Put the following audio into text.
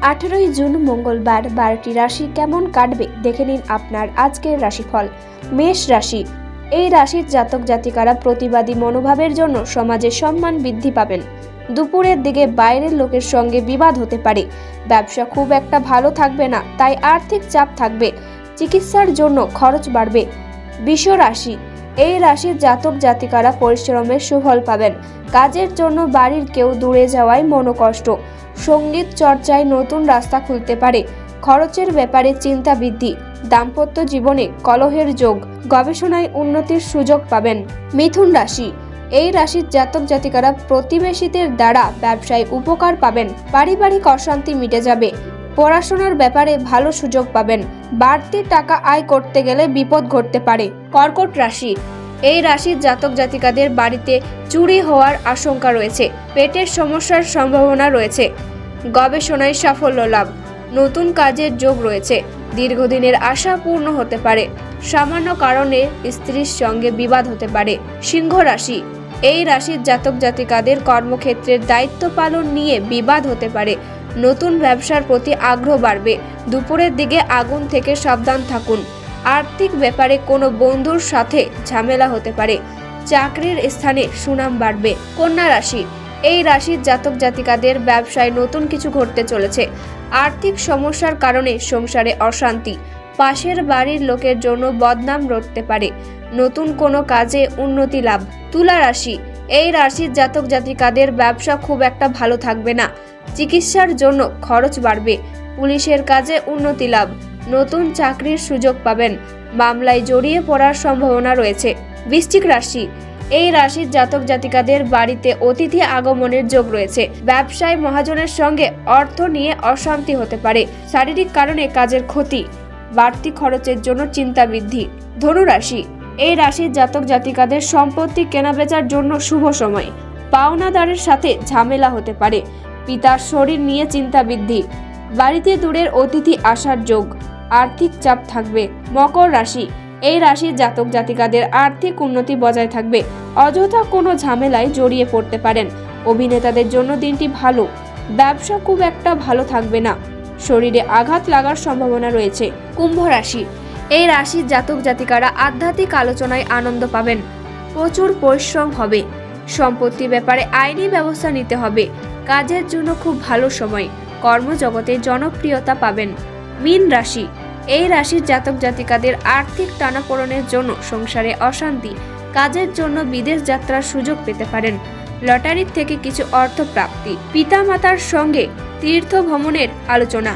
18 June মঙ্গলবার 12টি রাশি কেমন কাটবে দেখে নিন আপনার আজকের রাশিফল। মেষ রাশি, এই রাশির জাতক জাতিকারা প্রতিবাদী মনোভাবের জন্য সমাজে সম্মান বৃদ্ধি পাবেন। দুপুরের দিকে বাইরের লোকের সঙ্গে বিবাদ হতে পারে। ব্যবসা খুব একটা ভালো থাকবে না, তাই আর্থিক চাপ থাকবে। চিকিৎসার জন্য খরচ বাড়বে। বৃষ রাশি, এই রাশির জাতক জাতিকারা পরিশ্রমের সুফল পাবেন। কাজের জন্য বাড়ির কেউ দূরে যাওয়ায় মনোকষ্ট। সঙ্গীত চর্চায় নতুন রাস্তা খুলতে পারে। খরচের ব্যাপারে চিন্তা বৃদ্ধি। দাম্পত্য জীবনে কলহের যোগ। গবেষণায় উন্নতির সুযোগ পাবেন। মিথুন রাশি, এই রাশির জাতক জাতিকারা প্রতিবেশীদের দ্বারা ব্যবসায় উপকার পাবেন। পারিবারিক অশান্তি মিটে যাবে। পড়াশোনার ব্যাপারে ভালো সুযোগ পাবেন। বাড়তি টাকা আয় করতে গেলে বিপদ ঘটতে পারে। কর্কট রাশি, এই রাশির জাতক জাতিকাদের বাড়িতে চুরি হওয়ার আশঙ্কা রয়েছে। পেটের সমস্যার সম্ভাবনা রয়েছে। গবেষণায় সাফল্য লাভ। নতুন কাজের যোগ রয়েছে। দীর্ঘদিনের আশা পূর্ণ হতে পারে। সামান্য কারণে স্ত্রীর সঙ্গে বিবাদ হতে পারে। সিংহ রাশি, এই রাশির জাতক জাতিকাদের কর্মক্ষেত্রের দায়িত্ব পালন নিয়ে বিবাদ হতে পারে। নতুন ব্যবসার প্রতি আগ্রহ বাড়বে। দুপুরের দিকে আগুন থেকে সাবধান থাকুন। আর্থিক ব্যাপারে কোনো বন্ধুর সাথে ঝামেলা হতে পারে। চাকরির স্থানে সুনাম বাড়বে। কন্যা রাশি, এই রাশির জাতক জাতিকাদের ব্যবসায় নতুন কিছু ঘটতে চলেছে। আর্থিক সমস্যার কারণে সংসারে অশান্তি। পাশের বাড়ির লোকের জন্য বদনাম রটতে পারে। নতুন কোনো কাজে উন্নতি লাভ। তুলা রাশি, এই রাশির জাতক জাতিকাদের ব্যবসা খুব একটা ভালো থাকবে না। চিকিৎসার জন্য খরচ বাড়বে। পুলিশের কাজে উন্নতি লাভ। নতুন চাকরির সুযোগ পাবেন। মামলায় জড়িয়ে পড়ার সম্ভাবনা রয়েছে। বৃশ্চিক রাশি, এই রাশির জাতক জাতিকাদের বাড়িতে অতিথি আগমনের যোগ রয়েছে। ব্যবসায় মহাজনের সঙ্গে অর্থ নিয়ে অশান্তি হতে পারে। শারীরিক কারণে কাজের ক্ষতি। বাড়তি খরচের জন্য চিন্তা বৃদ্ধি। ধনু রাশি, এই রাশির জাতক জাতিকাদের সম্পত্তি কেনাবেচার জন্য শুভ সময়। পাওনাদারের সাথে ঝামেলা হতে পারে। পিতার শরীর নিয়ে চিন্তা বৃদ্ধি। বাড়িতে দূরের অতিথি আসার যোগ। আর্থিক চাপ থাকবে। মকর রাশি, এই রাশির জাতক জাতিকাদের আর্থিক উন্নতি বজায় থাকবে। অযথা কোনো ঝামেলায় জড়িয়ে পড়তে পারেন। অভিনেতাদের জন্য দিনটি ভালো। ব্যবসা খুব একটা ভালো থাকবে না। শরীরে আঘাত লাগার সম্ভাবনা রয়েছে। কুম্ভ রাশি, এই রাশির জাতক জাতিকারা আধ্যাত্মিক আলোচনায় আনন্দ পাবেন। প্রচুর পরিশ্রম হবে। সম্পত্তি ব্যাপারে আইনি ব্যবস্থা নিতে হবে। কাজের জন্য খুব ভালো সময়। কর্মজগতে জনপ্রিয়তা পাবেন। মীন রাশি, এই রাশির জাতক জাতিকাদের আর্থিক টানাপোড়েনের জন্য সংসারে অশান্তি। কাজের জন্য বিদেশ যাত্রার সুযোগ পেতে পারেন। লটারির থেকে কিছু অর্থ প্রাপ্তি। পিতামাতার সঙ্গে তীর্থ ভ্রমণের আলোচনা।